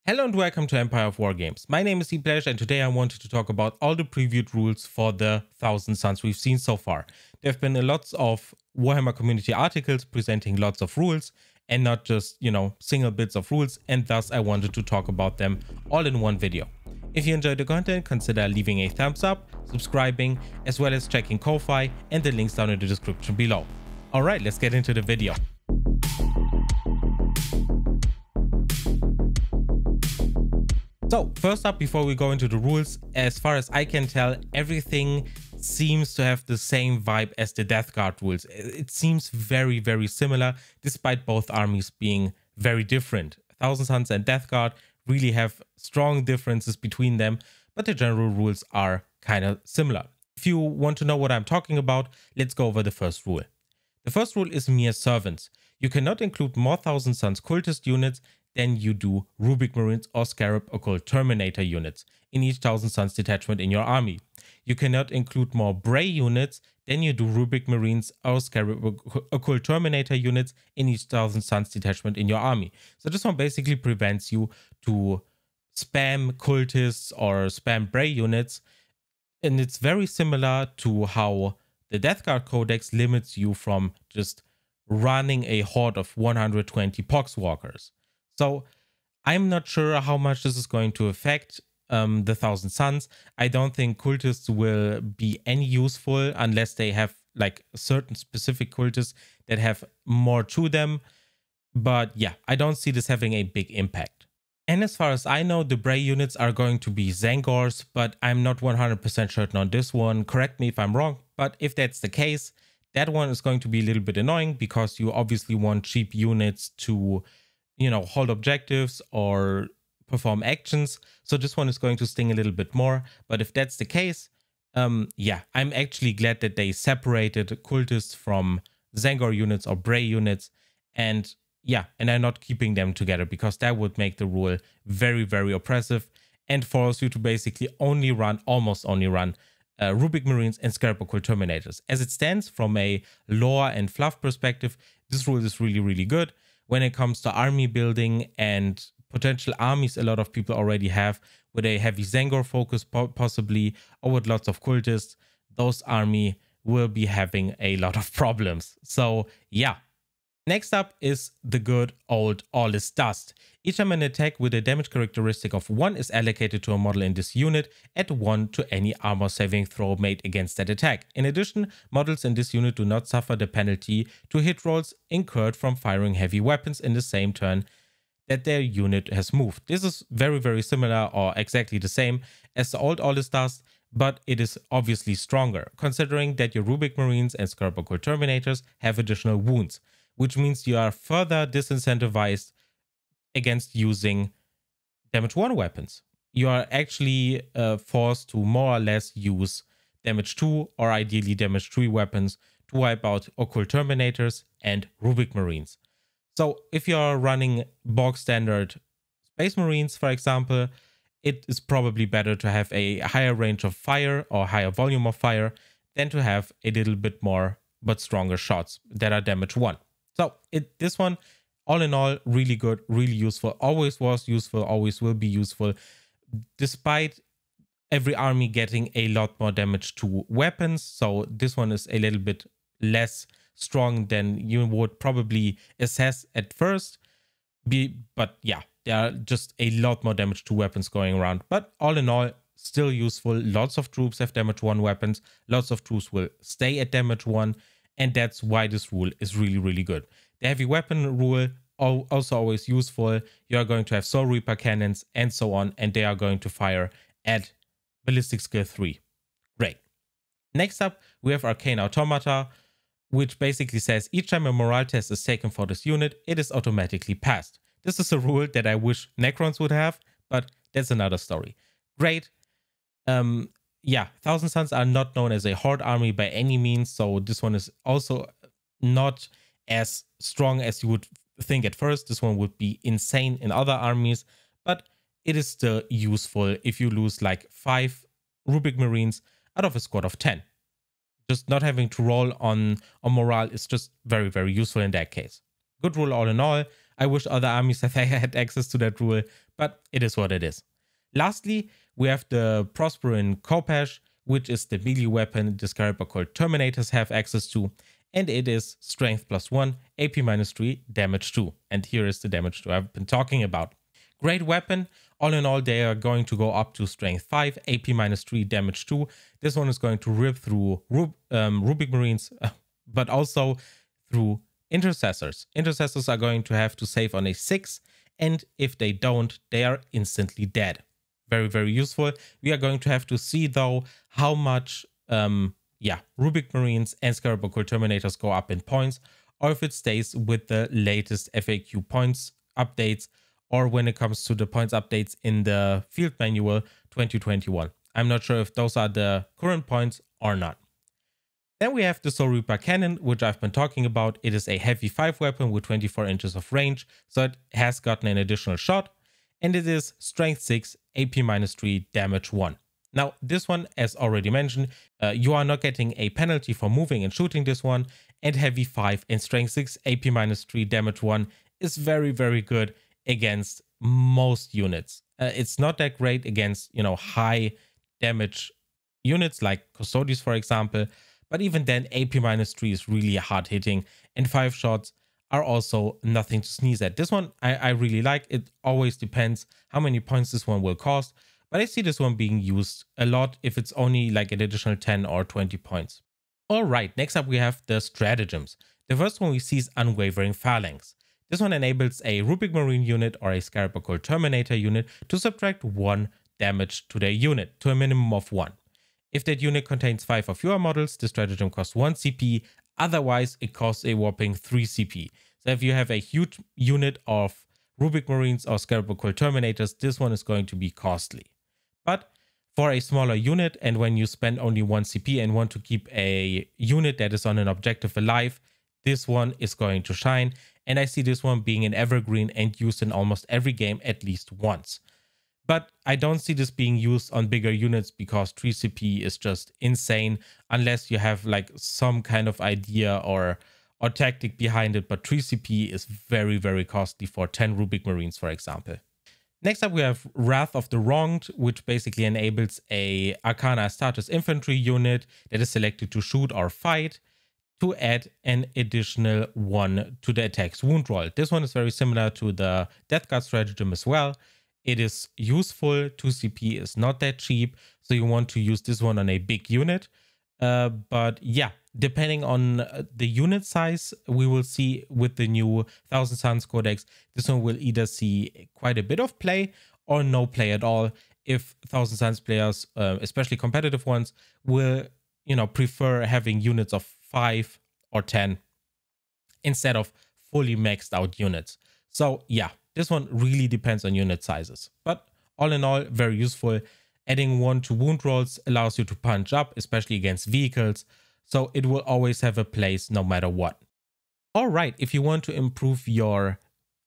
Hello and welcome to Empire of Wargames. My name is Plash and today I wanted to talk about all the previewed rules for the Thousand Suns we've seen so far. There have been lots of Warhammer community articles presenting lots of rules and not just, single bits of rules, and thus I wanted to talk about them all in one video. If you enjoyed the content, consider leaving a thumbs up, subscribing, as well as checking Ko-Fi and the links down in the description below. Alright, let's get into the video. So first up, before we go into the rules, as far as I can tell, everything seems to have the same vibe as the Death Guard rules. It seems very, very similar, despite both armies being very different. Thousand Suns and Death Guard really have strong differences between them, but the general rules are kind of similar. If you want to know what I'm talking about, let's go over the first rule. The first rule is mere servants. You cannot include more Thousand Suns cultist units than you do Rubric Marines or Scarab Occult Terminator units in each Thousand Suns detachment in your army. You cannot include more Bray units than you do Rubric Marines or Scarab Occult Terminator units in each Thousand Suns detachment in your army. So this one basically prevents you to spam cultists or spam Bray units, and it's very similar to how the Death Guard Codex limits you from just running a horde of 120 Poxwalkers. So I'm not sure how much this is going to affect the Thousand Suns. I don't think cultists will be any useful unless they have like certain specific cultists that have more to them. But yeah, I don't see this having a big impact. And as far as I know, the Bray units are going to be Zangors, but I'm not 100% certain on this one. Correct me if I'm wrong, but if that's the case, that one is going to be a little bit annoying because you obviously want cheap units to hold objectives or perform actions. So this one is going to sting a little bit more. But if that's the case, yeah, I'm actually glad that they separated cultists from Zangor units or Bray units. And yeah, and I'm not keeping them together because that would make the rule very, very oppressive and force you to basically almost only run Rubric Marines and Scarab Occult Terminators. As it stands from a lore and fluff perspective, this rule is really, really good. When it comes to army building and potential armies a lot of people already have, with a heavy Zangor focus possibly, or with lots of cultists, those army will be having a lot of problems. So yeah. Next up is the good old All is Dust. Each time an attack with a damage characteristic of 1 is allocated to a model in this unit, add 1 to any armor saving throw made against that attack. In addition, models in this unit do not suffer the penalty to hit rolls incurred from firing heavy weapons in the same turn that their unit has moved. This is very, very similar or exactly the same as the old All is Dust, but it is obviously stronger, considering that your Rubric Marines and Scarab Occult Terminators have additional wounds, which means you are further disincentivized against using damage 1 weapons. You are actually forced to more or less use damage 2 or ideally damage 3 weapons to wipe out Occult Terminators and Rubric Marines. So if you are running bog standard Space Marines, for example, it is probably better to have a higher range of fire or higher volume of fire than to have a little bit more but stronger shots that are damage 1. So this one, all in all, really good, really useful, always was useful, always will be useful, despite every army getting a lot more damage to weapons. So this one is a little bit less strong than you would probably assess at first. But yeah, there are just a lot more damage to weapons going around. But all in all, still useful. Lots of troops have damage 1 weapons. Lots of troops will stay at damage 1. And that's why this rule is really, really good. The heavy weapon rule, also always useful. You are going to have Soul Reaper cannons and so on, and they are going to fire at Ballistic Skill 3. Great. Next up, we have Arcane Automata, which basically says each time a morale test is taken for this unit, it is automatically passed. This is a rule that I wish Necrons would have, but that's another story. Great. Yeah, Thousand Suns are not known as a horde army by any means, so this one is also not as strong as you would think at first. This one would be insane in other armies, but it is still useful if you lose like 5 Rubric Marines out of a squad of 10. Just not having to roll on morale is just very, very useful in that case. Good rule all in all. I wish other armies that had access to that rule, but it is what it is. Lastly, we have the Prosperin Khopesh, which is the melee weapon the Scarab Occult Terminators have access to, and it is strength +1, AP -3, damage 2. And here is the damage 2 I've been talking about. Great weapon. All in all, they are going to go up to strength 5, AP -3, damage 2. This one is going to rip through Rubric Marines, but also through Intercessors. Intercessors are going to have to save on a 6, and if they don't, they are instantly dead. Very, very useful. We are going to have to see, though, how much Rubric Marines and Scarab Occult Terminators go up in points, or if it stays with the latest FAQ points updates, or when it comes to the points updates in the field manual 2021. I'm not sure if those are the current points or not. Then we have the Soul Reaper Cannon, which I've been talking about. It is a heavy 5 weapon with 24 inches of range, so it has gotten an additional shot, and it is strength 6, AP -3, damage 1. Now, this one, as already mentioned, you are not getting a penalty for moving and shooting this one, and heavy 5 and strength 6, AP -3, damage 1 is very, very good against most units. It's not that great against, high damage units like Custodies, for example, but even then, AP -3 is really hard hitting, and 5 shots are also nothing to sneeze at. This one I really like. It always depends how many points this one will cost, but I see this one being used a lot if it's only like an additional 10 or 20 points. All right, next up we have the stratagems. The first one we see is Unwavering Phalanx. This one enables a Rubric Marine unit or a Scarab Occult Terminator unit to subtract 1 damage to their unit to a minimum of 1. If that unit contains 5 or fewer models, the stratagem costs 1 CP, otherwise it costs a whopping 3 CP. So if you have a huge unit of Rubric Marines or Scarab Occult Terminators, this one is going to be costly. But for a smaller unit, and when you spend only 1 CP and want to keep a unit that is on an objective alive, this one is going to shine. And I see this one being an evergreen and used in almost every game at least once. But I don't see this being used on bigger units because 3 CP is just insane unless you have like some kind of idea or tactic behind it. But 3 CP is very, very costly for 10 Rubric Marines, for example. Next up, we have Wrath of the Wronged, which basically enables a Arcana status infantry unit that is selected to shoot or fight to add an additional 1 to the attack's wound roll. This one is very similar to the Death Guard stratagem as well. It is useful. 2 CP is not that cheap, so you want to use this one on a big unit. But yeah, depending on the unit size, we will see with the new Thousand Suns Codex, this one will either see quite a bit of play or no play at all. If Thousand Suns players, especially competitive ones, will prefer having units of 5 or 10 instead of fully maxed out units. So yeah, this one really depends on unit sizes, but all in all, very useful. Adding 1 to wound rolls allows you to punch up, especially against vehicles, so it will always have a place no matter what. All right, if you want to improve your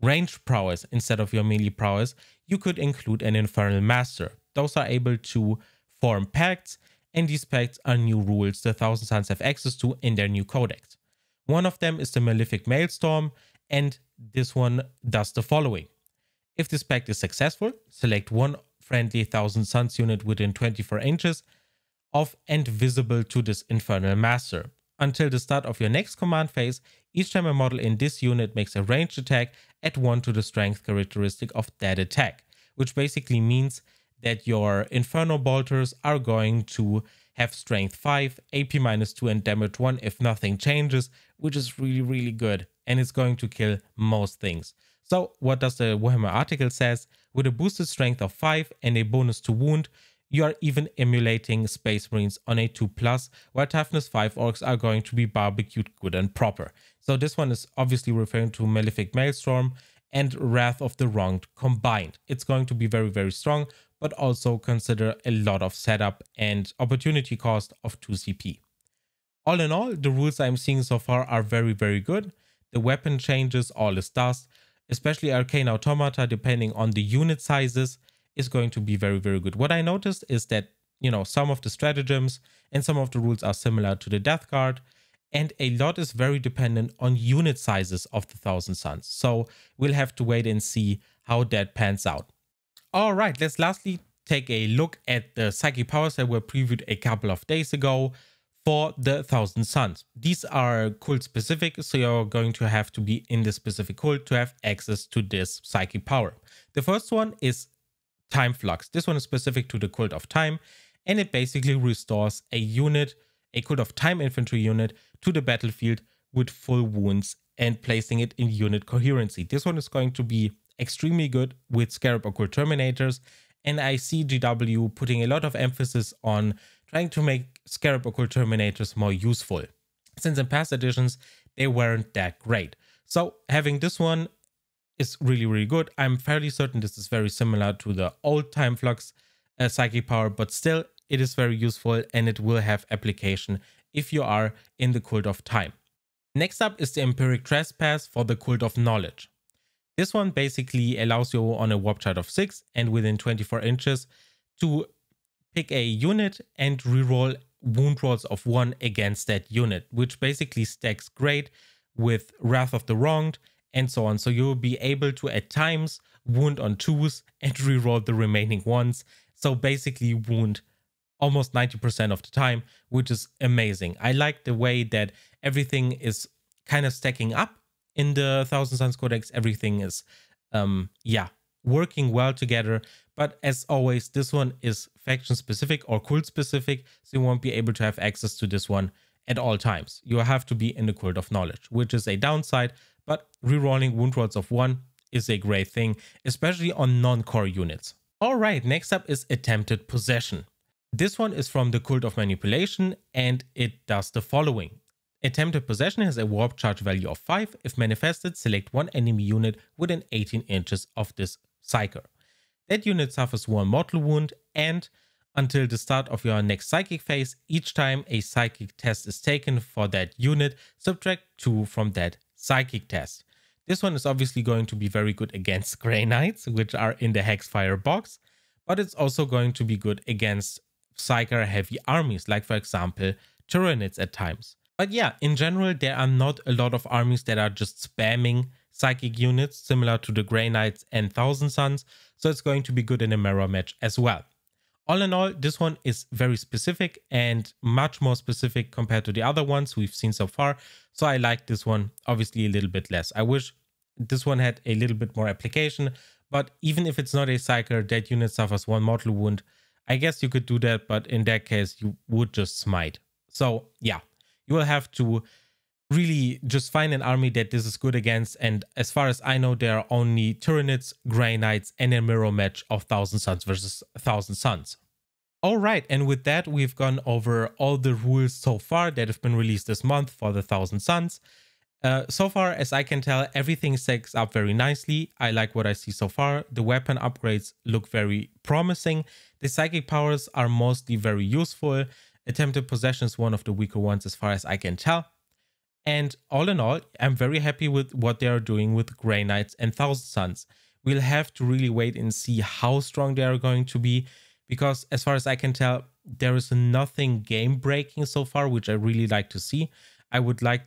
range prowess instead of your melee prowess, you could include an Infernal Master. Those are able to form pacts, and these pacts are new rules the Thousand Suns have access to in their new codex. One of them is the Malefic Maelstrom, and this one does the following. If this pact is successful, select 1 friendly Thousand Suns unit within 24 inches of and visible to this Infernal Master. Until the start of your next command phase, each time a model in this unit makes a ranged attack, add 1 to the strength characteristic of that attack, which basically means that your Inferno Bolters are going to have strength 5, AP -2 and damage 1 if nothing changes, which is really, really good, and it's going to kill most things. So what does the Warhammer article says? With a boosted strength of 5 and a bonus to wound, you are even emulating Space Marines on a 2+, while toughness 5 orcs are going to be barbecued good and proper. So this one is obviously referring to Malefic Maelstrom and Wrath of the Wronged combined. It's going to be very, very strong, but also consider a lot of setup and opportunity cost of 2 CP. All in all, the rules I'm seeing so far are very, very good. The weapon changes, all is dust, especially Arcane Automata, depending on the unit sizes, is going to be very, very good. What I noticed is that, some of the stratagems and some of the rules are similar to the Death Guard, and a lot is very dependent on unit sizes of the Thousand Suns. So we'll have to wait and see how that pans out. All right, let's lastly take a look at the psychic powers that were previewed a couple of days ago for the Thousand Suns. These are cult specific, so you're going to have to be in the specific cult to have access to this psychic power. The first one is Time Flux. This one is specific to the Cult of Time, and it basically restores a unit, a Cult of Time infantry unit, to the battlefield with full wounds and placing it in unit coherency. This one is going to be extremely good with Scarab Occult Terminators, and I see GW putting a lot of emphasis on trying to make Scarab Occult Terminators more useful, since in past editions they weren't that great. So having this one is really good. I'm fairly certain this is very similar to the old Time Flux psychic power, but still it is very useful and it will have application if you are in the Cult of Time. Next up is the Empiric Trespass for the Cult of Knowledge. This one basically allows you on a warp chart of 6 and within 24 inches to pick a unit and reroll wound rolls of 1 against that unit, which basically stacks great with Wrath of the Wronged and so on. So you will be able to at times wound on 2s and reroll the remaining 1s. So basically wound almost 90% of the time, which is amazing. I like the way that everything is kind of stacking up in the Thousand Suns Codex. Everything is, working well together. But as always, this one is faction specific or cult specific, so you won't be able to have access to this one at all times. You have to be in the Cult of Knowledge, which is a downside, but rerolling wound rolls of 1 is a great thing, especially on non-core units. All right, next up is Attempted Possession. This one is from the Cult of Manipulation, and it does the following. Attempted Possession has a warp charge value of 5. If manifested, select one enemy unit within 18 inches of this psyker. That unit suffers 1 mortal wound, and until the start of your next psychic phase, each time a psychic test is taken for that unit, subtract 2 from that psychic test. This one is obviously going to be very good against Grey Knights, which are in the Hexfire box, but it's also going to be good against Psyker heavy armies, like for example Tyranids at times. But yeah, in general, there are not a lot of armies that are just spamming psychic units similar to the Grey Knights and Thousand Suns, so it's going to be good in a mirror match as well. All in all, this one is very specific and much more specific compared to the other ones we've seen so far, so I like this one obviously a little bit less. I wish this one had a little bit more application, but even if it's not a psyker, that unit suffers 1 mortal wound, I guess you could do that, but in that case, you would just smite. So yeah, you will have to really just find an army that this is good against. And as far as I know, there are only Tyranids, Grey Knights, and a mirror match of Thousand Suns versus Thousand Suns. All right, and with that, we've gone over all the rules so far that have been released this month for the Thousand Suns. So far, as I can tell, everything stacks up very nicely. I like what I see so far. The weapon upgrades look very promising. The psychic powers are mostly very useful. Attempted Possession is one of the weaker ones as far as I can tell. And all in all, I'm very happy with what they are doing with Grey Knights and Thousand Suns. We'll have to really wait and see how strong they are going to be, because as far as I can tell, there is nothing game breaking so far, which I really like to see. I would like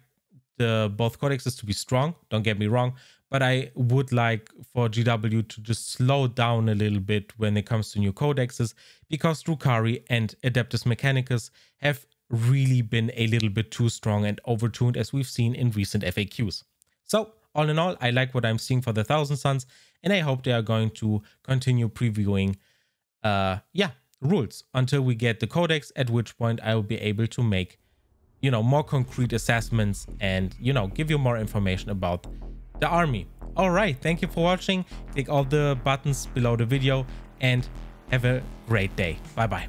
both codexes to be strong, don't get me wrong, but I would like for GW to just slow down a little bit when it comes to new codexes, because Drukhari and Adeptus Mechanicus have really been a little bit too strong and overtuned, as we've seen in recent FAQs. So all in all, I like what I'm seeing for the Thousand Suns, and I hope they are going to continue previewing rules until we get the codex, at which point I will be able to make more concrete assessments and give you more information about the army. All right, thank you for watching. Click all the buttons below the video and have a great day. Bye bye.